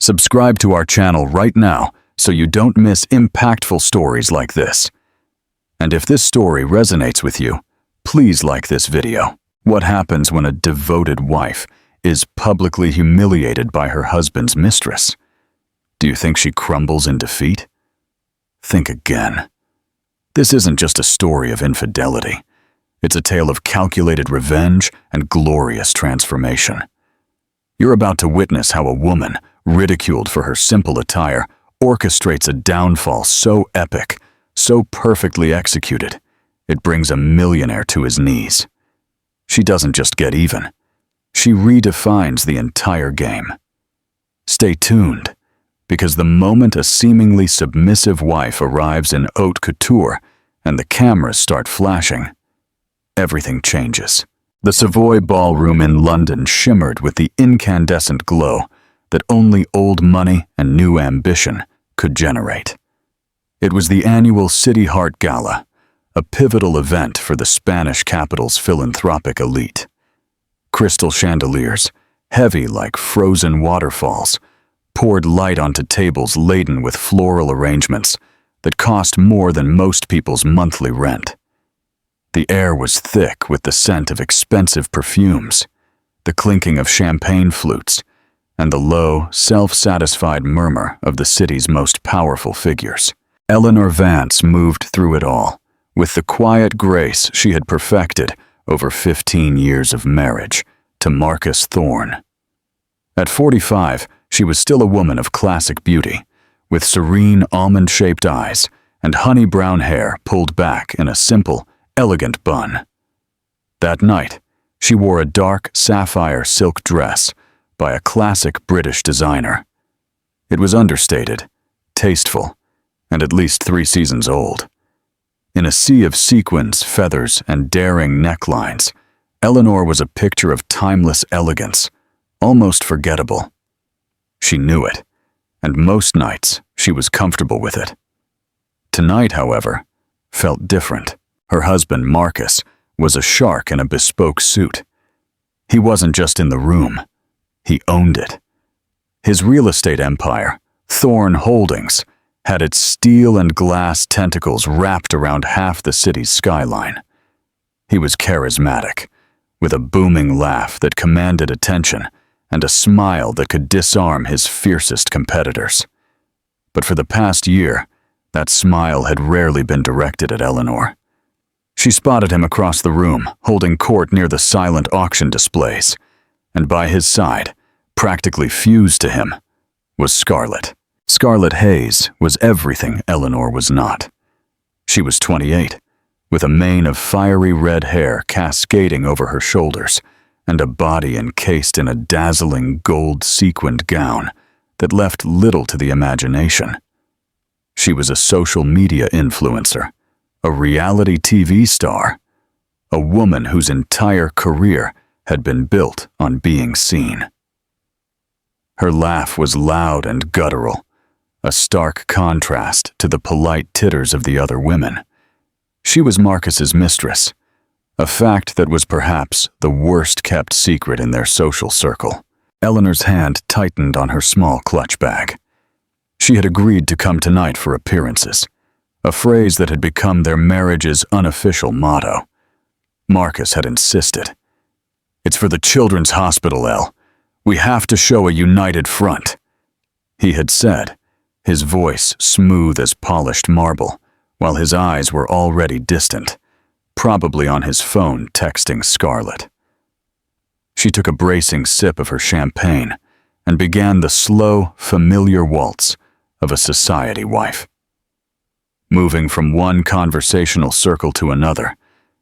Subscribe to our channel right now so you don't miss impactful stories like this. And if this story resonates with you, please like this video. What happens when a devoted wife is publicly humiliated by her husband's mistress? Do you think she crumbles in defeat? Think again. This isn't just a story of infidelity. It's a tale of calculated revenge and glorious transformation. You're about to witness how a woman, ridiculed for her simple attire, orchestrates a downfall so epic, so perfectly executed, it brings a millionaire to his knees. She doesn't just get even. She redefines the entire game. Stay tuned, because the moment a seemingly submissive wife arrives in haute couture and the cameras start flashing, everything changes. The Savoy Ballroom in London shimmered with the incandescent glow that only old money and new ambition could generate. It was the annual City Heart Gala, a pivotal event for the Spanish capital's philanthropic elite. Crystal chandeliers, heavy like frozen waterfalls, poured light onto tables laden with floral arrangements that cost more than most people's monthly rent. The air was thick with the scent of expensive perfumes, the clinking of champagne flutes, and the low, self-satisfied murmur of the city's most powerful figures. Eleanor Vance moved through it all, with the quiet grace she had perfected over 15 years of marriage to Marcus Thorne. At 45, she was still a woman of classic beauty, with serene almond-shaped eyes and honey-brown hair pulled back in a simple, elegant bun. That night, she wore a dark sapphire silk dress by a classic British designer. It was understated, tasteful, and at least 3 seasons old. In a sea of sequins, feathers, and daring necklines, Eleanor was a picture of timeless elegance, almost forgettable. She knew it, and most nights she was comfortable with it. Tonight, however, felt different. Her husband, Marcus, was a shark in a bespoke suit. He wasn't just in the room, he owned it. His real estate empire, Thorne Holdings, had its steel and glass tentacles wrapped around half the city's skyline. He was charismatic, with a booming laugh that commanded attention and a smile that could disarm his fiercest competitors. But for the past year, that smile had rarely been directed at Eleanor. She spotted him across the room, holding court near the silent auction displays, and by his side, practically fused to him, was Scarlett. Scarlett Hayes was everything Eleanor was not. She was 28, with a mane of fiery red hair cascading over her shoulders, and a body encased in a dazzling gold sequined gown that left little to the imagination. She was a social media influencer, a reality TV star, a woman whose entire career had been built on being seen. Her laugh was loud and guttural, a stark contrast to the polite titters of the other women. She was Marcus's mistress, a fact that was perhaps the worst-kept secret in their social circle. Eleanor's hand tightened on her small clutch bag. She had agreed to come tonight for appearances, a phrase that had become their marriage's unofficial motto. Marcus had insisted. "It's for the children's hospital, Elle. We have to show a united front," he had said, his voice smooth as polished marble, while his eyes were already distant, probably on his phone texting Scarlett. She took a bracing sip of her champagne and began the slow, familiar waltz of a society wife. Moving from one conversational circle to another,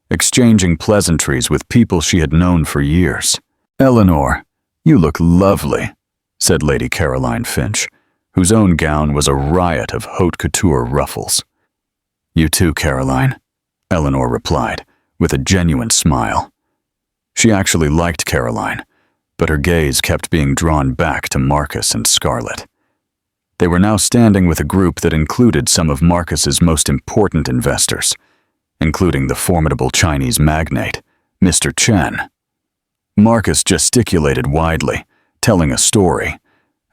exchanging pleasantries with people she had known for years. "Eleanor, you look lovely," said Lady Caroline Finch, whose own gown was a riot of haute couture ruffles. "You too, Caroline," Eleanor replied, with a genuine smile. She actually liked Caroline, but her gaze kept being drawn back to Marcus and Scarlett. They were now standing with a group that included some of Marcus's most important investors, including the formidable Chinese magnate, Mr. Chen. Marcus gesticulated widely, telling a story,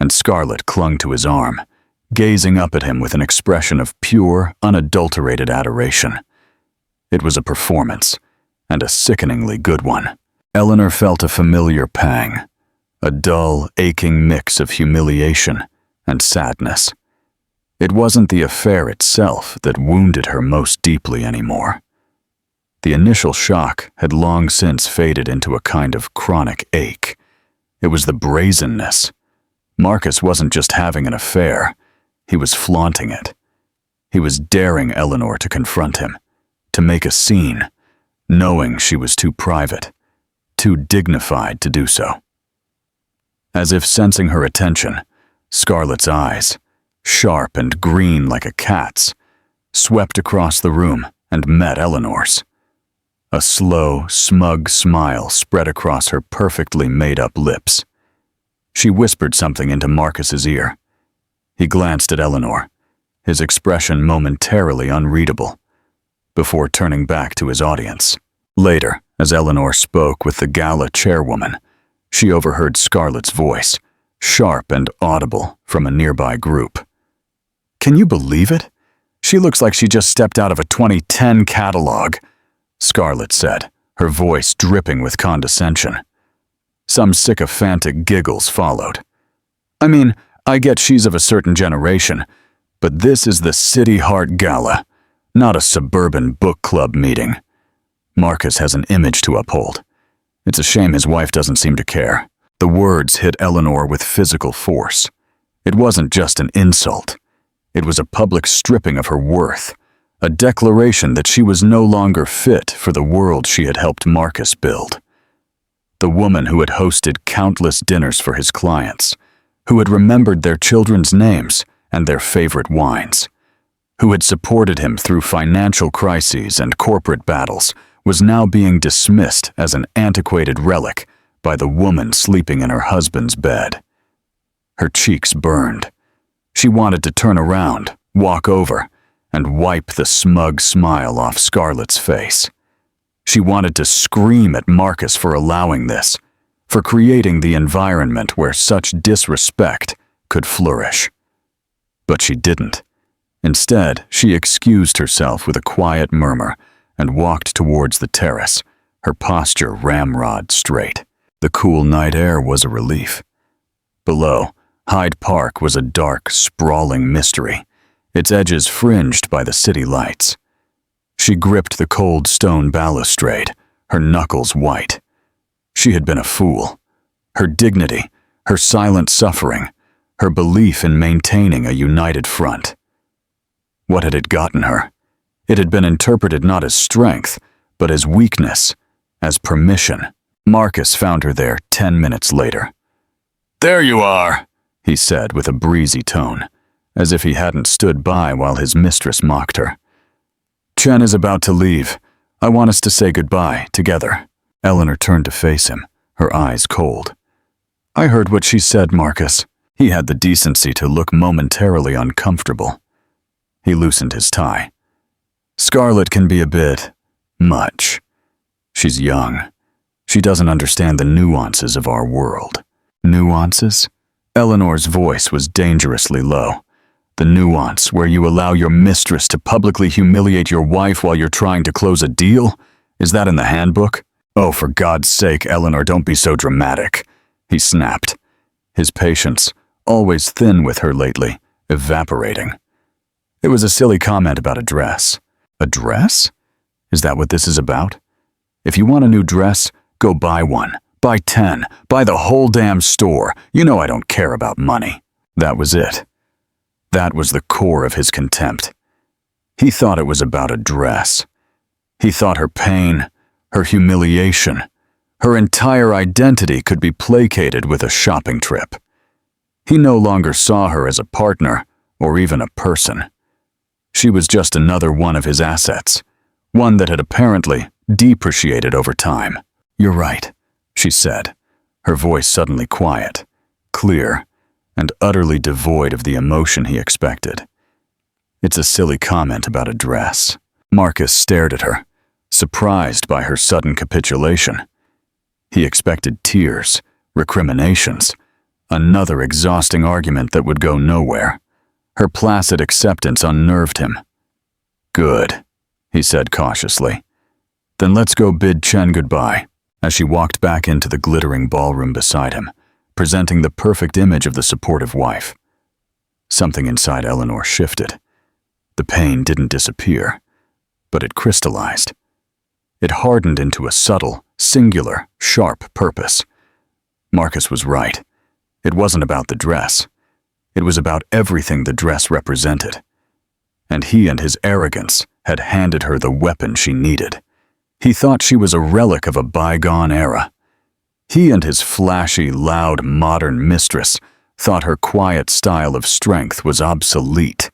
and Scarlett clung to his arm, gazing up at him with an expression of pure, unadulterated adoration. It was a performance, and a sickeningly good one. Eleanor felt a familiar pang, a dull, aching mix of humiliation and sadness. It wasn't the affair itself that wounded her most deeply anymore. The initial shock had long since faded into a kind of chronic ache. It was the brazenness. Marcus wasn't just having an affair, he was flaunting it. He was daring Eleanor to confront him, to make a scene, knowing she was too private, too dignified to do so. As if sensing her attention, Scarlett's eyes, sharp and green like a cat's, swept across the room and met Eleanor's. A slow, smug smile spread across her perfectly made-up lips. She whispered something into Marcus's ear. He glanced at Eleanor, his expression momentarily unreadable, before turning back to his audience. Later, as Eleanor spoke with the Gala chairwoman, she overheard Scarlett's voice, sharp and audible from a nearby group. "Can you believe it? She looks like she just stepped out of a 2010 catalog," Scarlett said, her voice dripping with condescension. Some sycophantic giggles followed. "I mean, I get she's of a certain generation, but this is the City Heart Gala, not a suburban book club meeting. Marcus has an image to uphold. It's a shame his wife doesn't seem to care." The words hit Eleanor with physical force. It wasn't just an insult. It was a public stripping of her worth, a declaration that she was no longer fit for the world she had helped Marcus build. The woman who had hosted countless dinners for his clients, who had remembered their children's names and their favorite wines, who had supported him through financial crises and corporate battles, was now being dismissed as an antiquated relic by the woman sleeping in her husband's bed. Her cheeks burned. She wanted to turn around, walk over, and wipe the smug smile off Scarlett's face. She wanted to scream at Marcus for allowing this, for creating the environment where such disrespect could flourish. But she didn't. Instead, she excused herself with a quiet murmur and walked towards the terrace, her posture ramrod straight. The cool night air was a relief. Below, Hyde Park was a dark, sprawling mystery, its edges fringed by the city lights. She gripped the cold stone balustrade, her knuckles white. She had been a fool. Her dignity, her silent suffering, her belief in maintaining a united front. What had it gotten her? It had been interpreted not as strength, but as weakness, as permission. Marcus found her there 10 minutes later. "There you are," he said with a breezy tone, as if he hadn't stood by while his mistress mocked her. "Chen is about to leave. I want us to say goodbye, together." Eleanor turned to face him, her eyes cold. "I heard what she said, Marcus." He had the decency to look momentarily uncomfortable. He loosened his tie. "Scarlett can be a bit much. She's young. She doesn't understand the nuances of our world." Nuances? Eleanor's voice was dangerously low. The nuance where you allow your mistress to publicly humiliate your wife while you're trying to close a deal? Is that in the handbook? "Oh, for God's sake, Eleanor, don't be so dramatic," he snapped. His patience, always thin with her lately, evaporating. It was a silly comment about a dress. A dress? Is that what this is about? If you want a new dress, go buy one. Buy 10. Buy the whole damn store. You know I don't care about money. That was it. That was the core of his contempt. He thought it was about a dress. He thought her pain, her humiliation, her entire identity could be placated with a shopping trip. He no longer saw her as a partner or even a person. She was just another one of his assets, one that had apparently depreciated over time. "You're right," she said, her voice suddenly quiet, clear, and utterly devoid of the emotion he expected. "It's a silly comment about a dress." Marcus stared at her, surprised by her sudden capitulation. He expected tears, recriminations, Another exhausting argument that would go nowhere. Her placid acceptance unnerved him. "Good," he said cautiously. "Then let's go bid Chen goodbye," as she walked back into the glittering ballroom beside him, presenting the perfect image of the supportive wife. Something inside Eleanor shifted. The pain didn't disappear, but it crystallized. It hardened into a subtle, singular, sharp purpose. Marcus was right. It wasn't about the dress. It was about everything the dress represented. And he and his arrogance had handed her the weapon she needed. He thought she was a relic of a bygone era. He and his flashy, loud, modern mistress thought her quiet style of strength was obsolete.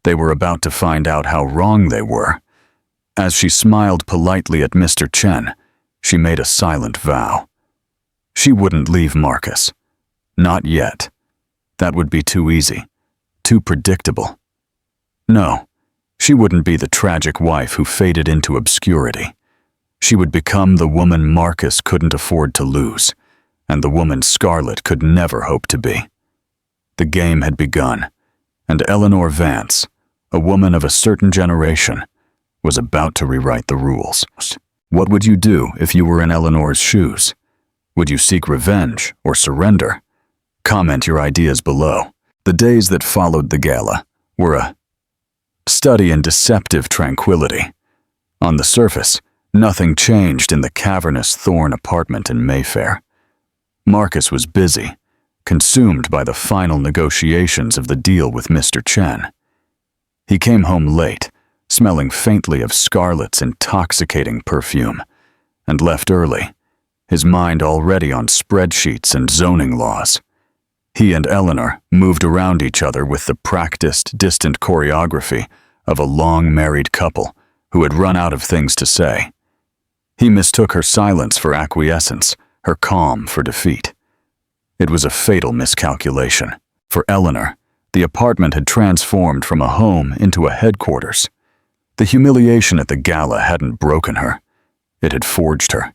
They were about to find out how wrong they were. As she smiled politely at Mr. Chen, she made a silent vow. She wouldn't leave Marcus. Not yet. That would be too easy, too predictable. No, she wouldn't be the tragic wife who faded into obscurity. She would become the woman Marcus couldn't afford to lose, and the woman Scarlett could never hope to be. The game had begun, and Eleanor Vance, a woman of a certain generation, was about to rewrite the rules. What would you do if you were in Eleanor's shoes? Would you seek revenge or surrender? Comment your ideas below. The days that followed the gala were a study in deceptive tranquility. On the surface, nothing changed in the cavernous Thorn apartment in Mayfair. Marcus was busy, consumed by the final negotiations of the deal with Mr. Chen. He came home late, smelling faintly of Scarlett's intoxicating perfume, and left early, his mind already on spreadsheets and zoning laws. He and Eleanor moved around each other with the practiced, distant choreography of a long married couple who had run out of things to say. He mistook her silence for acquiescence, her calm for defeat. It was a fatal miscalculation. For Eleanor, the apartment had transformed from a home into a headquarters. The humiliation at the gala hadn't broken her. It had forged her.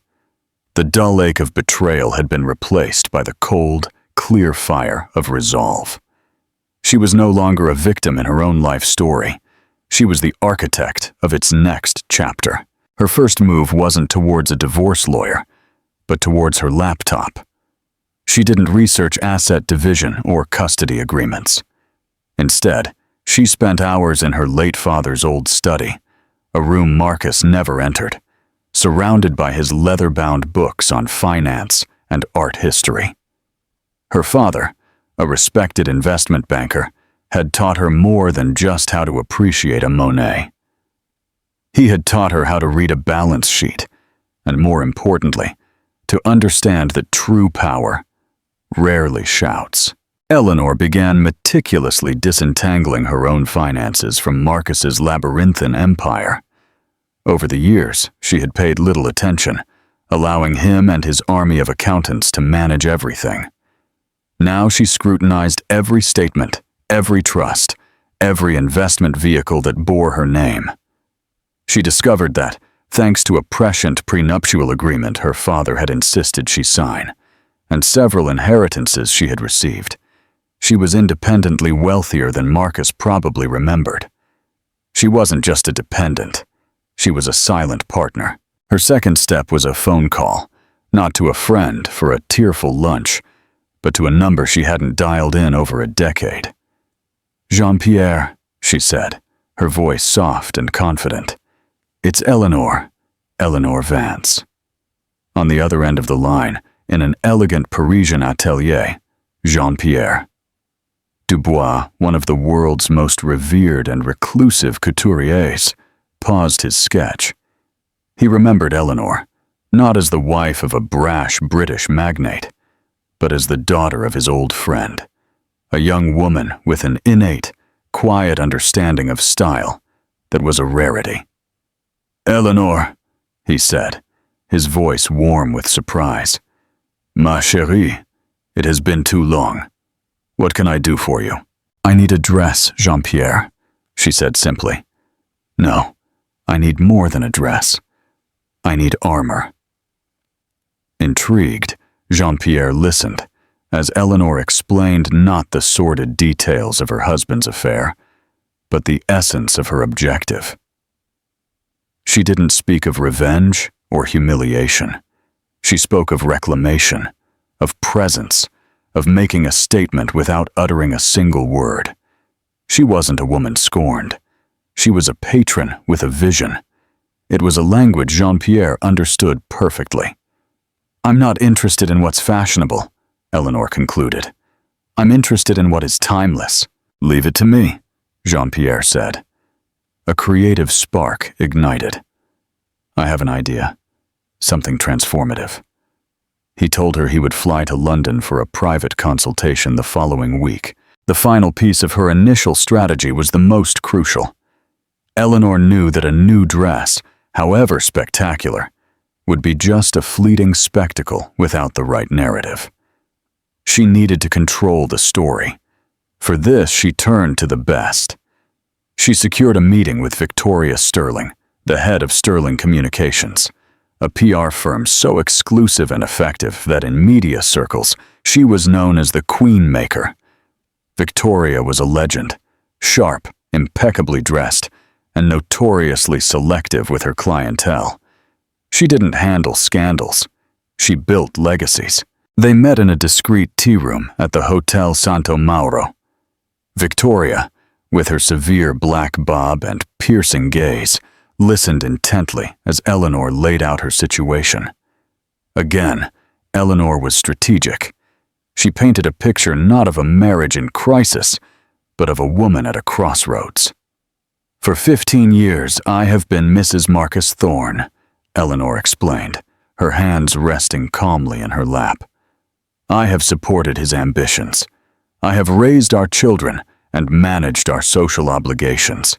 The dull ache of betrayal had been replaced by the cold, clear fire of resolve. She was no longer a victim in her own life story. She was the architect of its next chapter. Her first move wasn't towards a divorce lawyer, but towards her laptop. She didn't research asset division or custody agreements. Instead, she spent hours in her late father's old study, a room Marcus never entered, surrounded by his leather-bound books on finance and art history. Her father, a respected investment banker, had taught her more than just how to appreciate a Monet. He had taught her how to read a balance sheet, and more importantly, to understand that true power rarely shouts. Eleanor began meticulously disentangling her own finances from Marcus's labyrinthine empire. Over the years, she had paid little attention, allowing him and his army of accountants to manage everything. Now she scrutinized every statement, every trust, every investment vehicle that bore her name. She discovered that, thanks to a prescient prenuptial agreement her father had insisted she sign, and several inheritances she had received, she was independently wealthier than Marcus probably remembered. She wasn't just a dependent. She was a silent partner. Her second step was a phone call, not to a friend for a tearful lunch, but to a number she hadn't dialed in over a decade. "Jean-Pierre," she said, her voice soft and confident. "It's Eleanor Vance." On the other end of the line, in an elegant Parisian atelier, Jean-Pierre. Dubois, one of the world's most revered and reclusive couturiers, paused his sketch. He remembered Eleanor, not as the wife of a brash British magnate, but as the daughter of his old friend, a young woman with an innate, quiet understanding of style that was a rarity. "Eleanor," he said, his voice warm with surprise. "Ma chérie, it has been too long. What can I do for you?" "I need a dress, Jean-Pierre," she said simply. "No, I need more than a dress. I need armor." Intrigued, Jean-Pierre listened, as Eleanor explained not the sordid details of her husband's affair, but the essence of her objective. She didn't speak of revenge or humiliation. She spoke of reclamation, of presence, of making a statement without uttering a single word. She wasn't a woman scorned. She was a patron with a vision. It was a language Jean-Pierre understood perfectly. "I'm not interested in what's fashionable," Eleanor concluded. "I'm interested in what is timeless." "Leave it to me," Jean-Pierre said. A creative spark ignited. "I have an idea. Something transformative." He told her he would fly to London for a private consultation the following week. The final piece of her initial strategy was the most crucial. Eleanor knew that a new dress, however spectacular, would be just a fleeting spectacle without the right narrative. She needed to control the story. For this, she turned to the best. She secured a meeting with Victoria Sterling, the head of Sterling Communications, a PR firm so exclusive and effective that in media circles, she was known as the Queen Maker. Victoria was a legend, sharp, impeccably dressed, and notoriously selective with her clientele. She didn't handle scandals. She built legacies. They met in a discreet tea room at the Hotel Santo Mauro. Victoria, with her severe black bob and piercing gaze, listened intently as Eleanor laid out her situation. Again, Eleanor was strategic. She painted a picture not of a marriage in crisis, but of a woman at a crossroads. "For 15 years, I have been Mrs. Marcus Thorne," Eleanor explained, her hands resting calmly in her lap. "I have supported his ambitions. I have raised our children and managed our social obligations.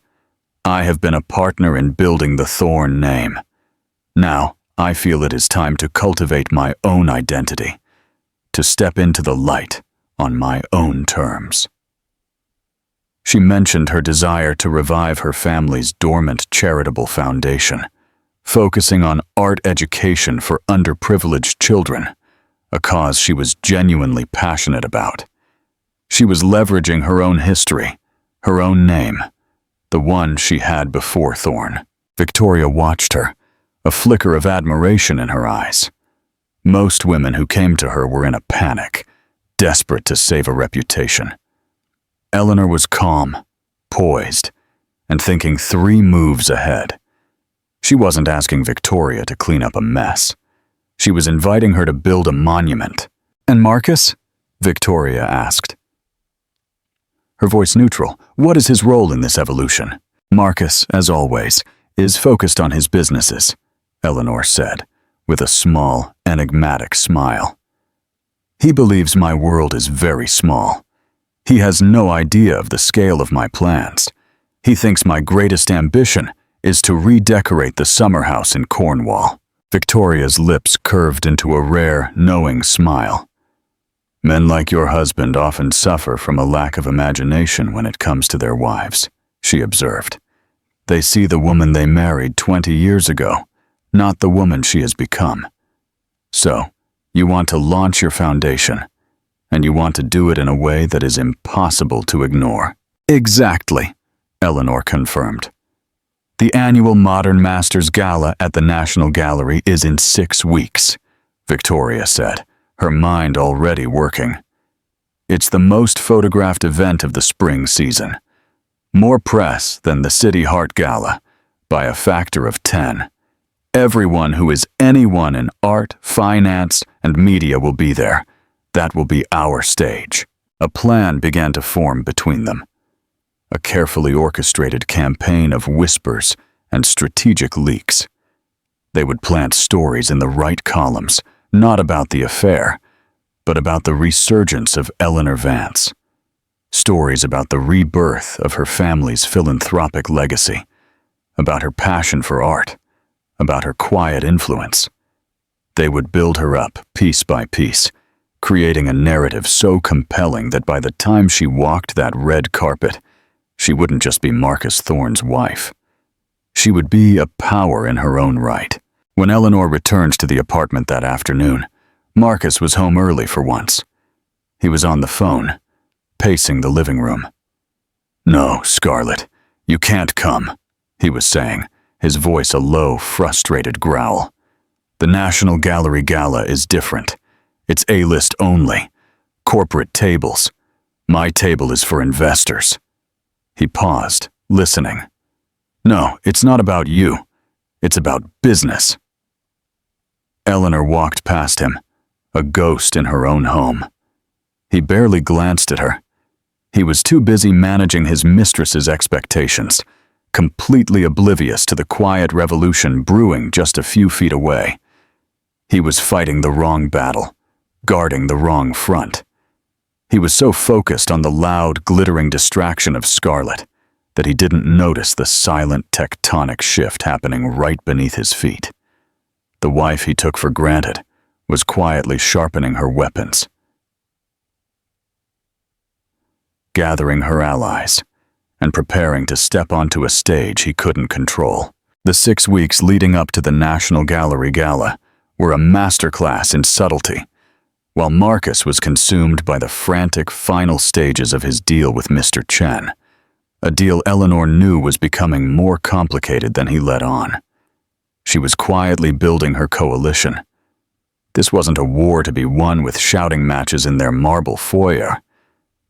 I have been a partner in building the Thorne name. Now, I feel it is time to cultivate my own identity, to step into the light on my own terms." She mentioned her desire to revive her family's dormant charitable foundation, focusing on art education for underprivileged children, a cause she was genuinely passionate about. She was leveraging her own history, her own name, the one she had before Thorne. Victoria watched her, a flicker of admiration in her eyes. Most women who came to her were in a panic, desperate to save a reputation. Eleanor was calm, poised, and thinking 3 moves ahead. She wasn't asking Victoria to clean up a mess. She was inviting her to build a monument. "And Marcus?" Victoria asked. Her voice neutral. "What is his role in this evolution?" "Marcus, as always, is focused on his businesses," Eleanor said, with a small, enigmatic smile. "He believes my world is very small. He has no idea of the scale of my plans. He thinks my greatest ambition is to redecorate the summer house in Cornwall." Victoria's lips curved into a rare, knowing smile. "Men like your husband often suffer from a lack of imagination when it comes to their wives," she observed. "They see the woman they married 20 years ago, not the woman she has become. So, you want to launch your foundation, and you want to do it in a way that is impossible to ignore." "Exactly," Eleanor confirmed. "The annual Modern Masters Gala at the National Gallery is in 6 weeks, Victoria said, her mind already working. "It's the most photographed event of the spring season. More press than the City Heart Gala, by a factor of 10. Everyone who is anyone in art, finance, and media will be there. That will be our stage." A plan began to form between them. A carefully orchestrated campaign of whispers and strategic leaks. They would plant stories in the right columns, not about the affair, but about the resurgence of Eleanor Vance. Stories about the rebirth of her family's philanthropic legacy, about her passion for art, about her quiet influence. They would build her up piece by piece, creating a narrative so compelling that by the time she walked that red carpet, she wouldn't just be Marcus Thorne's wife. She would be a power in her own right. When Eleanor returned to the apartment that afternoon, Marcus was home early for once. He was on the phone, pacing the living room. "No, Scarlett, you can't come," he was saying, his voice a low, frustrated growl. "The National Gallery Gala is different. It's A-list only. Corporate tables. My table is for investors." He paused, listening. "No, it's not about you. It's about business." Eleanor walked past him, a ghost in her own home. He barely glanced at her. He was too busy managing his mistress's expectations, completely oblivious to the quiet revolution brewing just a few feet away. He was fighting the wrong battle, guarding the wrong front. He was so focused on the loud, glittering distraction of Scarlett that he didn't notice the silent tectonic shift happening right beneath his feet. The wife he took for granted was quietly sharpening her weapons, gathering her allies, and preparing to step onto a stage he couldn't control. The 6 weeks leading up to the National Gallery Gala were a masterclass in subtlety, while Marcus was consumed by the frantic final stages of his deal with Mr. Chen, a deal Eleanor knew was becoming more complicated than he let on. She was quietly building her coalition. This wasn't a war to be won with shouting matches in their marble foyer,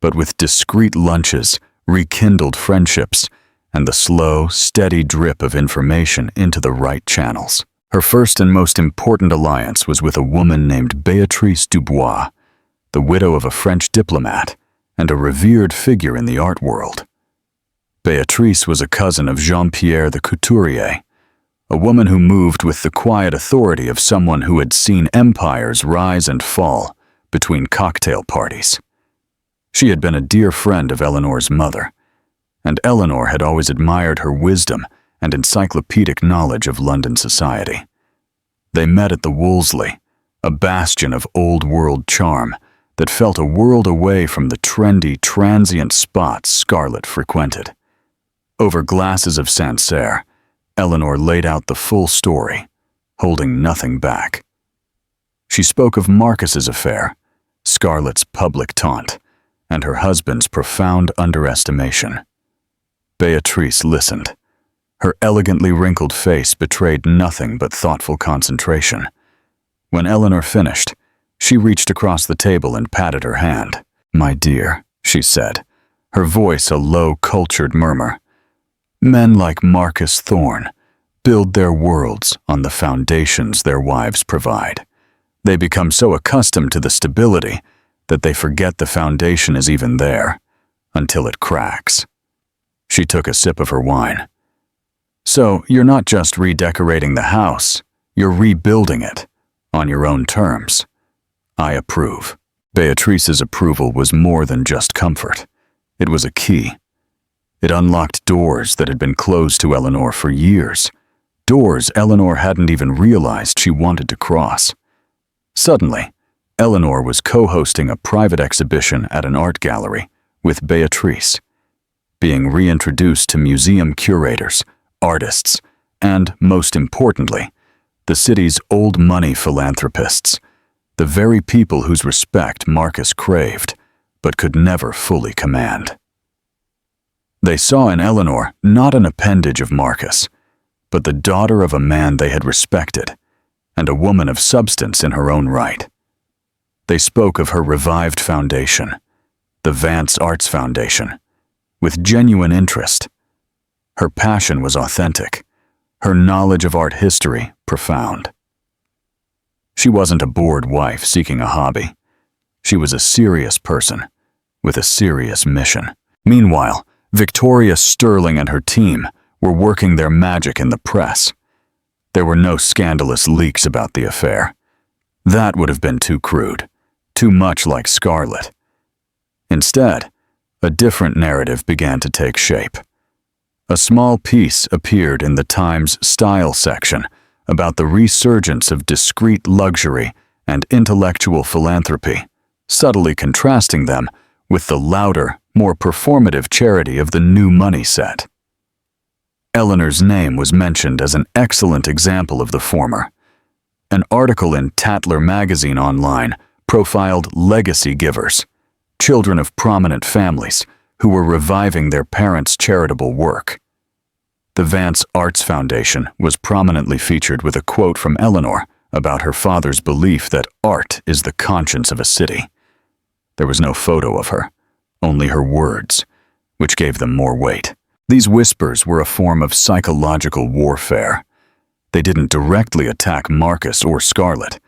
but with discreet lunches, rekindled friendships, and the slow, steady drip of information into the right channels. Her first and most important alliance was with a woman named Béatrice Dubois, the widow of a French diplomat and a revered figure in the art world. Béatrice was a cousin of Jean-Pierre the couturier, a woman who moved with the quiet authority of someone who had seen empires rise and fall between cocktail parties. She had been a dear friend of Eleanor's mother, and Eleanor had always admired her wisdom and encyclopedic knowledge of London society. They met at the Wolseley, a bastion of old-world charm that felt a world away from the trendy, transient spots Scarlett frequented. Over glasses of Sancerre, Eleanor laid out the full story, holding nothing back. She spoke of Marcus's affair, Scarlett's public taunt, and her husband's profound underestimation. Béatrice listened. Her elegantly wrinkled face betrayed nothing but thoughtful concentration. When Eleanor finished, she reached across the table and patted her hand. "My dear," she said, her voice a low, cultured murmur. "Men like Marcus Thorne build their worlds on the foundations their wives provide. They become so accustomed to the stability that they forget the foundation is even there, until it cracks." She took a sip of her wine. "So you're not just redecorating the house, you're rebuilding it, on your own terms. I approve." Béatrice's approval was more than just comfort. It was a key. It unlocked doors that had been closed to Eleanor for years, doors Eleanor hadn't even realized she wanted to cross. Suddenly, Eleanor was co-hosting a private exhibition at an art gallery with Béatrice, being reintroduced to museum curators, artists, and, most importantly, the city's old money philanthropists, the very people whose respect Marcus craved, but could never fully command. They saw in Eleanor not an appendage of Marcus, but the daughter of a man they had respected, and a woman of substance in her own right. They spoke of her revived foundation, the Vance Arts Foundation, with genuine interest. Her passion was authentic, her knowledge of art history profound. She wasn't a bored wife seeking a hobby. She was a serious person with a serious mission. Meanwhile, Victoria Sterling and her team were working their magic in the press. There were no scandalous leaks about the affair. That would have been too crude, too much like Scarlett. Instead, a different narrative began to take shape. A small piece appeared in the Times style section about the resurgence of discreet luxury and intellectual philanthropy, subtly contrasting them with the louder, more performative charity of the new money set. Eleanor's name was mentioned as an excellent example of the former. An article in Tatler magazine online profiled legacy givers, children of prominent families who were reviving their parents' charitable work. The Vance Arts Foundation was prominently featured with a quote from Eleanor about her father's belief that art is the conscience of a city. There was no photo of her, only her words, which gave them more weight. These whispers were a form of psychological warfare. They didn't directly attack Marcus or Scarlett.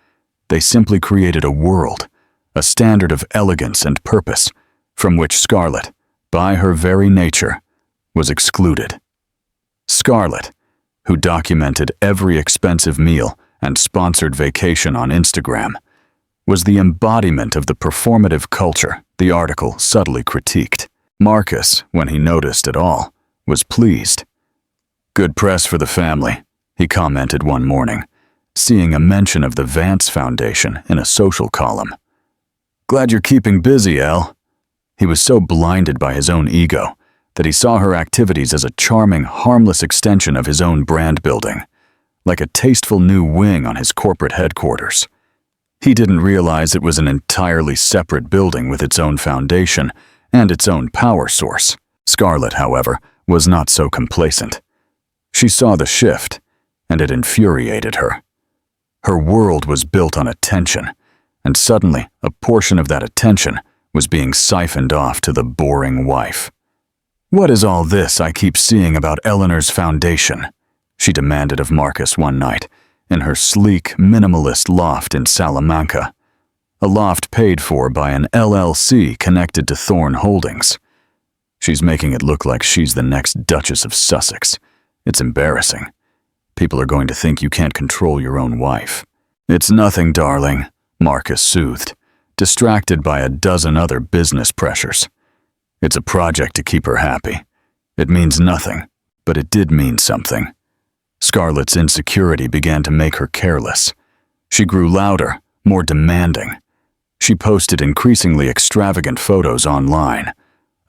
They simply created a world, a standard of elegance and purpose, from which Scarlett, by her very nature, was excluded. Scarlett, who documented every expensive meal and sponsored vacation on Instagram, was the embodiment of the performative culture the article subtly critiqued. Marcus, when he noticed it all, was pleased. "Good press for the family," he commented one morning, seeing a mention of the Vance Foundation in a social column. "Glad you're keeping busy, Elle." He was so blinded by his own ego that he saw her activities as a charming, harmless extension of his own brand building, like a tasteful new wing on his corporate headquarters. He didn't realize it was an entirely separate building with its own foundation and its own power source. Scarlett, however, was not so complacent. She saw the shift, and it infuriated her. Her world was built on attention, and suddenly a portion of that attention was being siphoned off to the boring wife. "What is all this I keep seeing about Eleanor's foundation?" she demanded of Marcus one night, in her sleek, minimalist loft in Salamanca, a loft paid for by an LLC connected to Thorne Holdings. "She's making it look like she's the next Duchess of Sussex. It's embarrassing. People are going to think you can't control your own wife." "It's nothing, darling," Marcus soothed, distracted by a dozen other business pressures. "It's a project to keep her happy. It means nothing, but it did mean something." Scarlett's insecurity began to make her careless. She grew louder, more demanding. She posted increasingly extravagant photos online: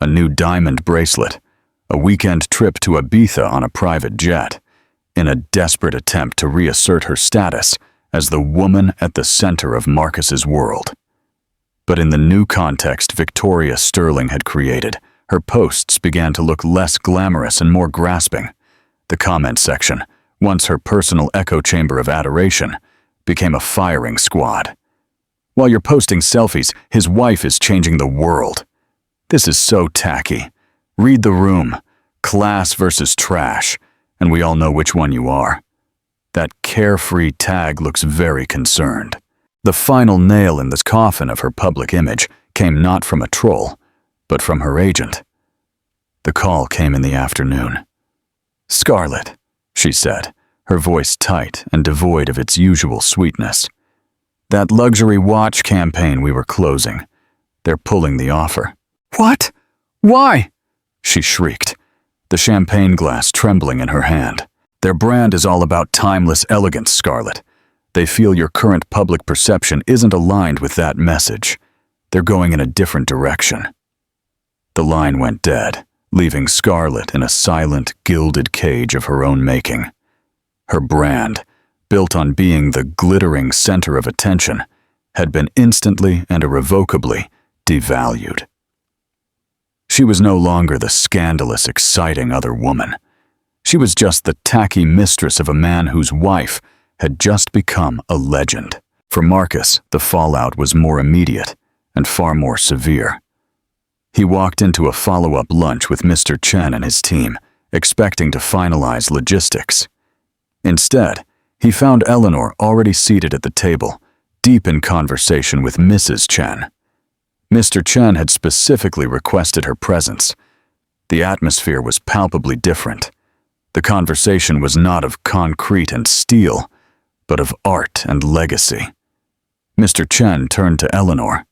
a new diamond bracelet, a weekend trip to Ibiza on a private jet, in a desperate attempt to reassert her status as the woman at the center of Marcus's world. But in the new context Victoria Sterling had created, her posts began to look less glamorous and more grasping. The comment section, once her personal echo chamber of adoration, became a firing squad. "While you're posting selfies, his wife is changing the world. This is so tacky. Read the room. Class versus trash, and we all know which one you are." That carefree tag looks very concerned. The final nail in the coffin of her public image came not from a troll, but from her agent. The call came in the afternoon. "Scarlett," she said, her voice tight and devoid of its usual sweetness. "That luxury watch campaign we were closing. They're pulling the offer." "What? Why?" she shrieked, the champagne glass trembling in her hand. "Their brand is all about timeless elegance, Scarlett. They feel your current public perception isn't aligned with that message. They're going in a different direction." The line went dead, leaving Scarlett in a silent, gilded cage of her own making. Her brand, built on being the glittering center of attention, had been instantly and irrevocably devalued. She was no longer the scandalous, exciting other woman. She was just the tacky mistress of a man whose wife had just become a legend. For Marcus, the fallout was more immediate and far more severe. He walked into a follow-up lunch with Mr. Chen and his team, expecting to finalize logistics. Instead, he found Eleanor already seated at the table, deep in conversation with Mrs. Chen. Mr. Chen had specifically requested her presence. The atmosphere was palpably different. The conversation was not of concrete and steel, but of art and legacy. Mr. Chen turned to Eleanor.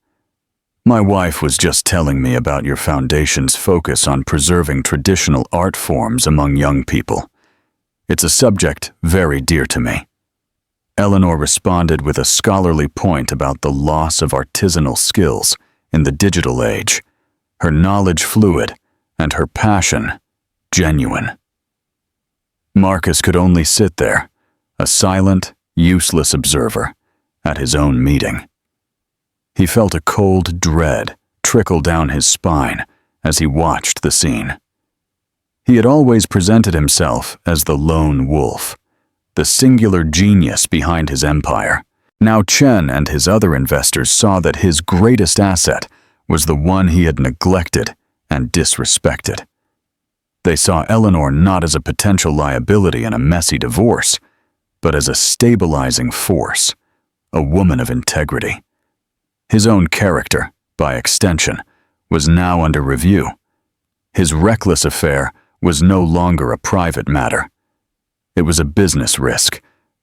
"My wife was just telling me about your foundation's focus on preserving traditional art forms among young people. It's a subject very dear to me." Eleanor responded with a scholarly point about the loss of artisanal skills in the digital age, her knowledge fluid and her passion genuine. Marcus could only sit there, a silent, useless observer, at his own meeting. He felt a cold dread trickle down his spine as he watched the scene. He had always presented himself as the lone wolf, the singular genius behind his empire. Now Chen and his other investors saw that his greatest asset was the one he had neglected and disrespected. They saw Eleanor not as a potential liability in a messy divorce, but as a stabilizing force, a woman of integrity. His own character, by extension, was now under review. His reckless affair was no longer a private matter. It was a business risk,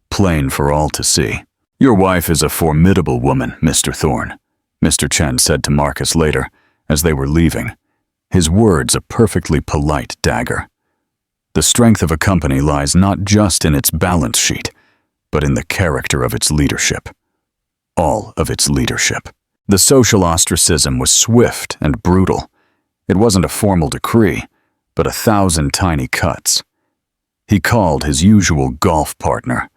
plain for all to see. "Your wife is a formidable woman, Mr. Thorne," Mr. Chen said to Marcus later, as they were leaving, his words a perfectly polite dagger. The strength of a company lies not just in its balance sheet, but in the character of its leadership. All of its leadership. The social ostracism was swift and brutal. It wasn't a formal decree, but 1,000 tiny cuts. He called his usual golf partner,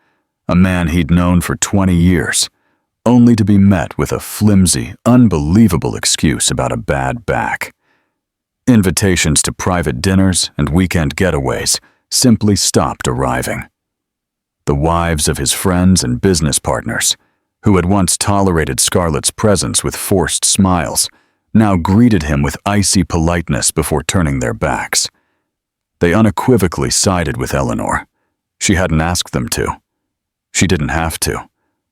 a man he'd known for 20 years, only to be met with a flimsy, unbelievable excuse about a bad back. Invitations to private dinners and weekend getaways simply stopped arriving. The wives of his friends and business partners, who had once tolerated Scarlett's presence with forced smiles, now greeted him with icy politeness before turning their backs. They unequivocally sided with Eleanor. She hadn't asked them to. She didn't have to.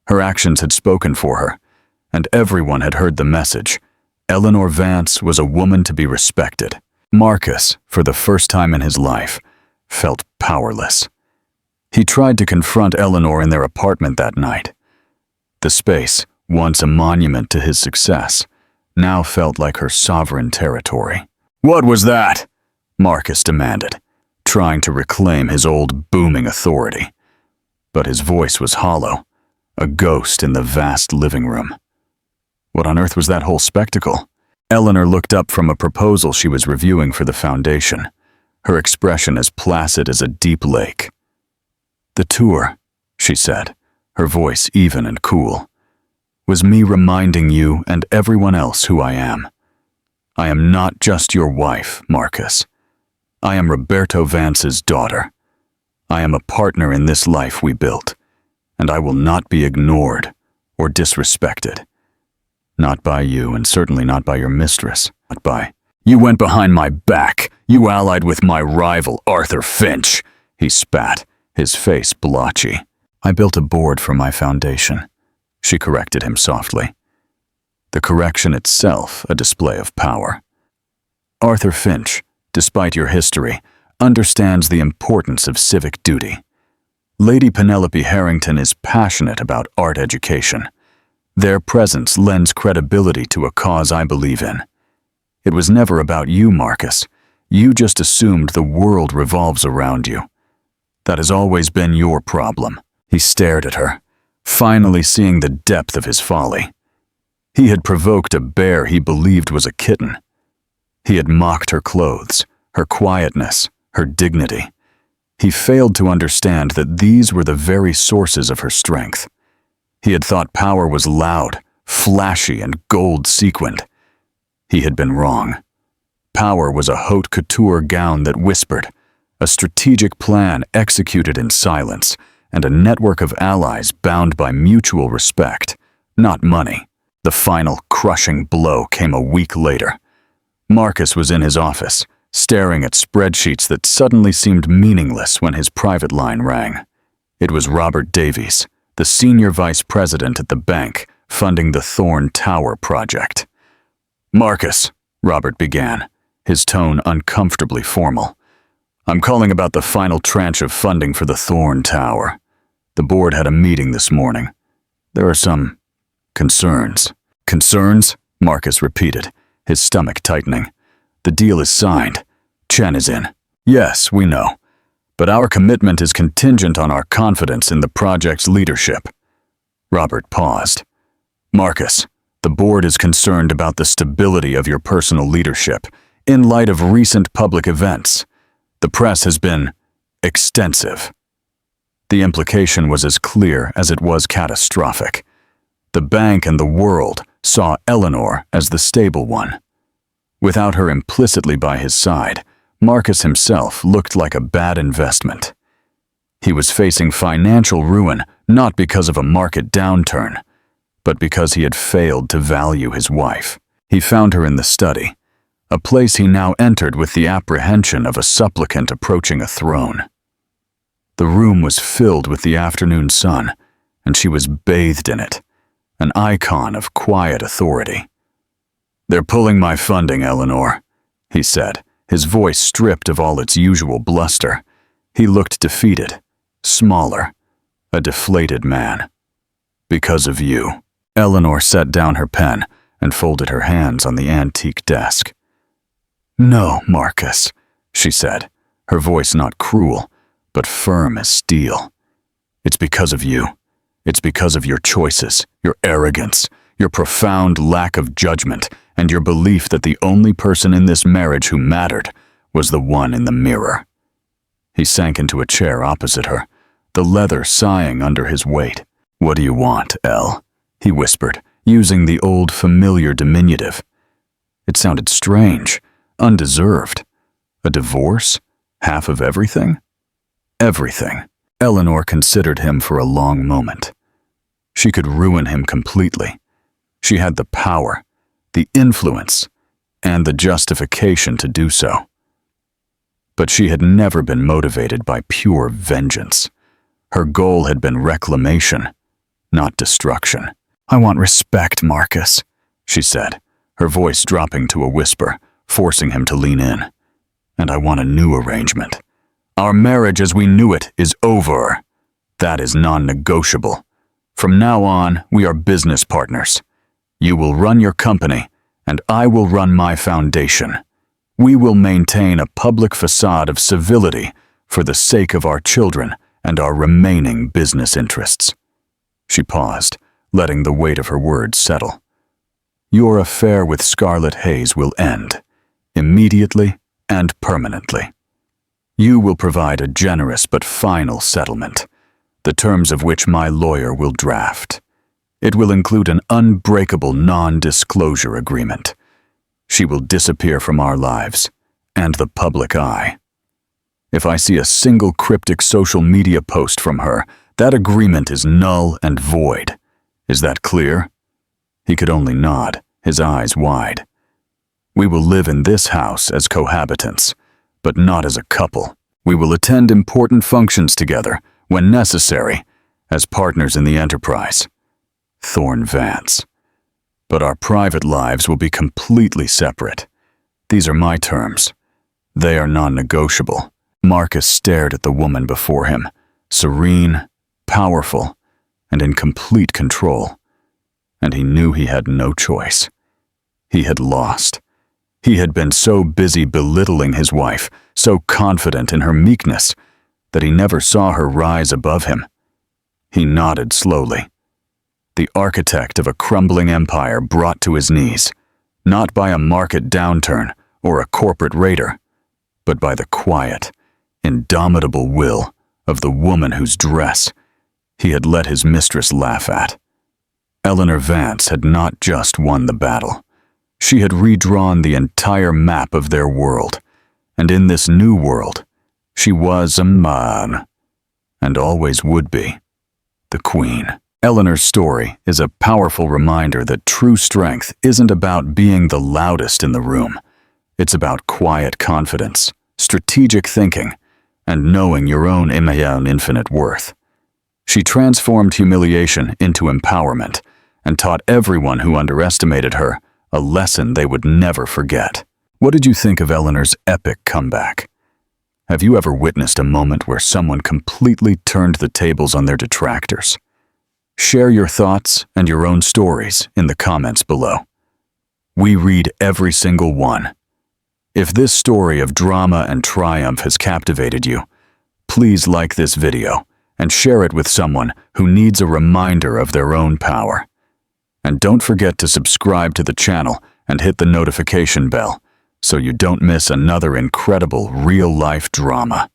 Her actions had spoken for her, and everyone had heard the message. Eleanor Vance was a woman to be respected. Marcus, for the first time in his life, felt powerless. He tried to confront Eleanor in their apartment that night. The space, once a monument to his success, now felt like her sovereign territory. "What was that?" Marcus demanded, trying to reclaim his old booming authority. But his voice was hollow, a ghost in the vast living room. What on earth was that whole spectacle? Eleanor looked up from a proposal she was reviewing for the foundation, her expression as placid as a deep lake. "The tour," she said, her voice even and cool, "was me reminding you and everyone else who I am. I am not just your wife, Marcus. I am Roberto Vance's daughter. I am a partner in this life we built, and I will not be ignored or disrespected. Not by you, and certainly not by your mistress. Not by—" "You went behind my back. You allied with my rival, Arthur Finch," he spat, his face blotchy. "I built a board for my foundation," she corrected him softly. The correction itself a display of power. "Arthur Finch, despite your history, understands the importance of civic duty. Lady Penelope Harrington is passionate about art education. Their presence lends credibility to a cause I believe in. It was never about you, Marcus. You just assumed the world revolves around you. That has always been your problem." He stared at her, finally seeing the depth of his folly. He had provoked a bear he believed was a kitten. He had mocked her clothes, her quietness, her dignity. He failed to understand that these were the very sources of her strength. He had thought power was loud, flashy, and gold-sequined. He had been wrong. Power was a haute couture gown that whispered, a strategic plan executed in silence, and a network of allies bound by mutual respect, not money. The final crushing blow came a week later. Marcus was in his office, staring at spreadsheets that suddenly seemed meaningless when his private line rang. It was Robert Davies, the senior vice president at the bank, funding the Thorne Tower project. "Marcus," Robert began, his tone uncomfortably formal, "I'm calling about the final tranche of funding for the Thorne Tower. The board had a meeting this morning. There are some concerns." "Concerns?" Marcus repeated, his stomach tightening. "The deal is signed. Chen is in." "Yes, we know. But our commitment is contingent on our confidence in the project's leadership." Robert paused. "Marcus, the board is concerned about the stability of your personal leadership in light of recent public events. The press has been extensive." The implication was as clear as it was catastrophic. The bank and the world saw Eleanor as the stable one. Without her implicitly by his side, Marcus himself looked like a bad investment. He was facing financial ruin not because of a market downturn, but because he had failed to value his wife. He found her in the study, a place he now entered with the apprehension of a supplicant approaching a throne. The room was filled with the afternoon sun, and she was bathed in it, an icon of quiet authority. "They're pulling my funding, Eleanor," he said, his voice stripped of all its usual bluster. He looked defeated, smaller, a deflated man. "Because of you." Eleanor set down her pen and folded her hands on the antique desk. "No, Marcus," she said, her voice not cruel, but firm as steel. "It's because of you. It's because of your choices, your arrogance, your profound lack of judgment, and your belief that the only person in this marriage who mattered was the one in the mirror." He sank into a chair opposite her, the leather sighing under his weight. "What do you want, Elle?" he whispered, using the old familiar diminutive. It sounded strange, undeserved. A divorce? Half of everything? Everything. Eleanor considered him for a long moment. She could ruin him completely. She had the power, the influence, and the justification to do so. But she had never been motivated by pure vengeance. Her goal had been reclamation, not destruction. "I want respect, Marcus," she said, her voice dropping to a whisper, forcing him to lean in. "And I want a new arrangement. Our marriage as we knew it is over. That is non-negotiable. From now on, we are business partners. You will run your company, and I will run my foundation. We will maintain a public facade of civility for the sake of our children and our remaining business interests." She paused, letting the weight of her words settle. "Your affair with Scarlett Hayes will end, immediately and permanently. You will provide a generous but final settlement, the terms of which my lawyer will draft. It will include an unbreakable non-disclosure agreement. She will disappear from our lives and the public eye. If I see a single cryptic social media post from her, that agreement is null and void. Is that clear?" He could only nod, his eyes wide. "We will live in this house as cohabitants, but not as a couple. We will attend important functions together, when necessary, as partners in the enterprise." Thorne Vance. "But our private lives will be completely separate. These are my terms. They are non-negotiable." Marcus stared at the woman before him, serene, powerful, and in complete control. And he knew he had no choice. He had lost. He had been so busy belittling his wife, so confident in her meekness, that he never saw her rise above him. He nodded slowly. The architect of a crumbling empire brought to his knees, not by a market downturn or a corporate raider, but by the quiet, indomitable will of the woman whose dress he had let his mistress laugh at. Eleanor Vance had not just won the battle. She had redrawn the entire map of their world, and in this new world, she was a man, and always would be, the queen. Eleanor's story is a powerful reminder that true strength isn't about being the loudest in the room. It's about quiet confidence, strategic thinking, and knowing your own infinite worth. She transformed humiliation into empowerment and taught everyone who underestimated her a lesson they would never forget. What did you think of Eleanor's epic comeback? Have you ever witnessed a moment where someone completely turned the tables on their detractors? Share your thoughts and your own stories in the comments below. We read every single one. If this story of drama and triumph has captivated you, please like this video and share it with someone who needs a reminder of their own power. And don't forget to subscribe to the channel and hit the notification bell so you don't miss another incredible real-life drama.